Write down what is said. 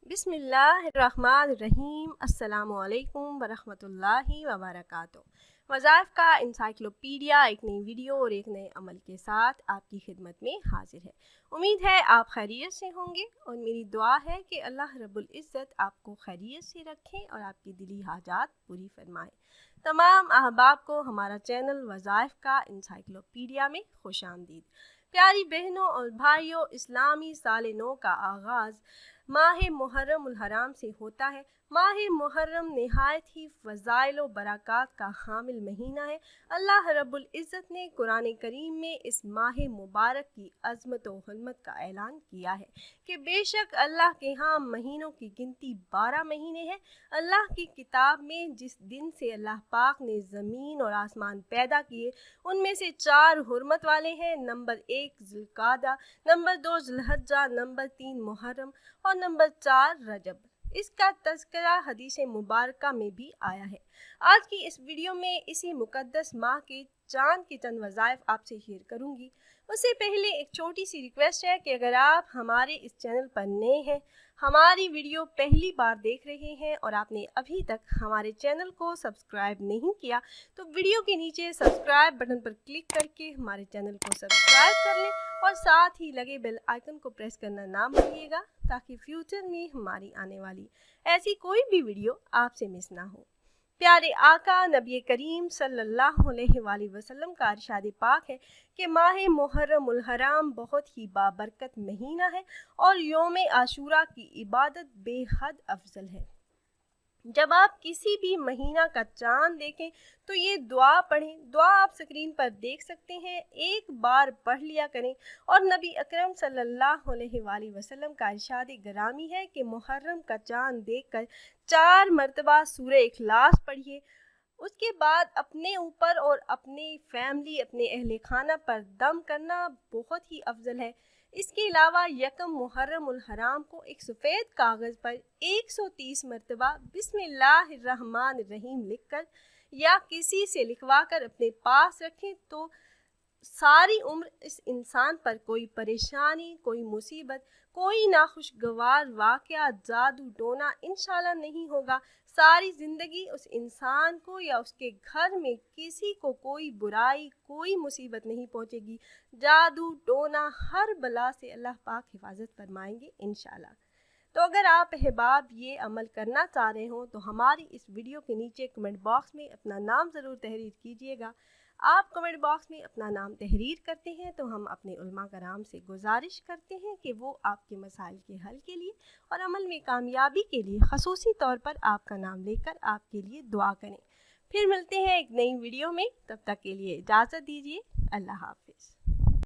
بسم اللہ الرحمن الرحیم۔ السلام علیکم ورحمۃ اللہ وبرکاتہ۔ وظائف کا انسائکلوپیڈیا ایک نئی ویڈیو اور ایک نئے عمل کے ساتھ آپ کی خدمت میں حاضر ہے۔ امید ہے آپ خیریت سے ہوں گے اور میری دعا ہے کہ اللہ رب العزت آپ کو خیریت سے رکھیں اور آپ کی دلی حاجات پوری فرمائیں۔ تمام احباب کو ہمارا چینل وظائف کا انسائکلوپیڈیا میں خوش آمدید۔ پیاری بہنوں اور بھائیوں، اسلامی سال نو کا آغاز ماہ محرم الحرام سے ہوتا ہے۔ ماہ محرم نہایت ہی فضائل و برکات کا حامل مہینہ ہے۔ اللہ رب العزت نے قرآن کریم میں اس ماہ مبارک کی عظمت و حرمت کا اعلان کیا ہے کہ بے شک اللہ کے ہاں مہینوں کی گنتی 12 مہینے ہیں۔ اللہ کی کتاب میں جس دن سے اللہ پاک نے زمین اور آسمان پیدا کیے ان میں سے 4 حرمت والے ہیں۔ نمبر 1 ذوالقعدہ، نمبر 2 ذوالحجہ، نمبر 3 محرم اور نمبر 4 رجب۔ اس کا تذکرہ حدیث مبارکہ میں بھی آیا ہے۔ آج کی اس ویڈیو میں اسی مقدس ماہ کے چاند کے چند وظائف آپ سے شیئر کروں گی۔ اس سے پہلے ایک چھوٹی سی ریکویسٹ ہے کہ اگر آپ ہمارے اس چینل پر نئے ہیں، ہماری ویڈیو پہلی بار دیکھ رہے ہیں اور آپ نے ابھی تک ہمارے چینل کو سبسکرائب نہیں کیا تو ویڈیو کے نیچے سبسکرائب بٹن پر کلک کر کے ہمارے چینل کو سبسکرائب کر لیں اور ساتھ ہی لگے بیل آئیکن کو پریس کرنا نہ بھولیے گا تاکہ فیوچر میں ہماری آنے والی ایسی کوئی بھی ویڈیو آپ سے مس نہ ہو۔ پیارے آقا نبی کریم صلی اللہ علیہ وآلہ وسلم کا ارشاد پاک ہے کہ ماہ محرم الحرام بہت ہی بابرکت مہینہ ہے اور یوم عاشورہ کی عبادت بے حد افضل ہے۔ جب آپ کسی بھی مہینہ کا چاند دیکھیں تو یہ دعا پڑھیں۔ دعا آپ سکرین پر دیکھ سکتے ہیں، ایک بار پڑھ لیا کریں۔ اور نبی اکرم صلی اللہ علیہ وآلہ وسلم کا ارشاد گرامی ہے کہ محرم کا چاند دیکھ کر 4 مرتبہ سورہ اخلاص پڑھیے۔ اس کے بعد اپنے اوپر اور اپنی فیملی، اپنے اہل خانہ پر دم کرنا بہت ہی افضل ہے۔ اس کے علاوہ یکم محرم الحرام کو ایک سفید کاغذ پر 130 مرتبہ بسم اللہ الرحمن الرحیم لکھ کر یا کسی سے لکھوا کر اپنے پاس رکھیں تو ساری عمر اس انسان پر کوئی پریشانی، کوئی مصیبت، کوئی ناخوشگوار واقعہ، جادو ٹونا انشاءاللہ نہیں ہوگا۔ ساری زندگی اس انسان کو یا اس کے گھر میں کسی کو کوئی برائی، کوئی مصیبت نہیں پہنچے گی۔ جادو ٹونا ہر بلا سے اللہ پاک حفاظت فرمائیں گے انشاءاللہ۔ تو اگر آپ احباب یہ عمل کرنا چاہ رہے ہوں تو ہماری اس ویڈیو کے نیچے کمنٹ باکس میں اپنا نام ضرور تحریر کیجیے گا۔ آپ کمنٹ باکس میں اپنا نام تحریر کرتے ہیں تو ہم اپنے علماء کرام سے گزارش کرتے ہیں کہ وہ آپ کے مسائل کے حل کے لیے اور عمل میں کامیابی کے لیے خصوصی طور پر آپ کا نام لے کر آپ کے لیے دعا کریں۔ پھر ملتے ہیں ایک نئی ویڈیو میں، تب تک کے لیے اجازت دیجیے۔ اللہ حافظ۔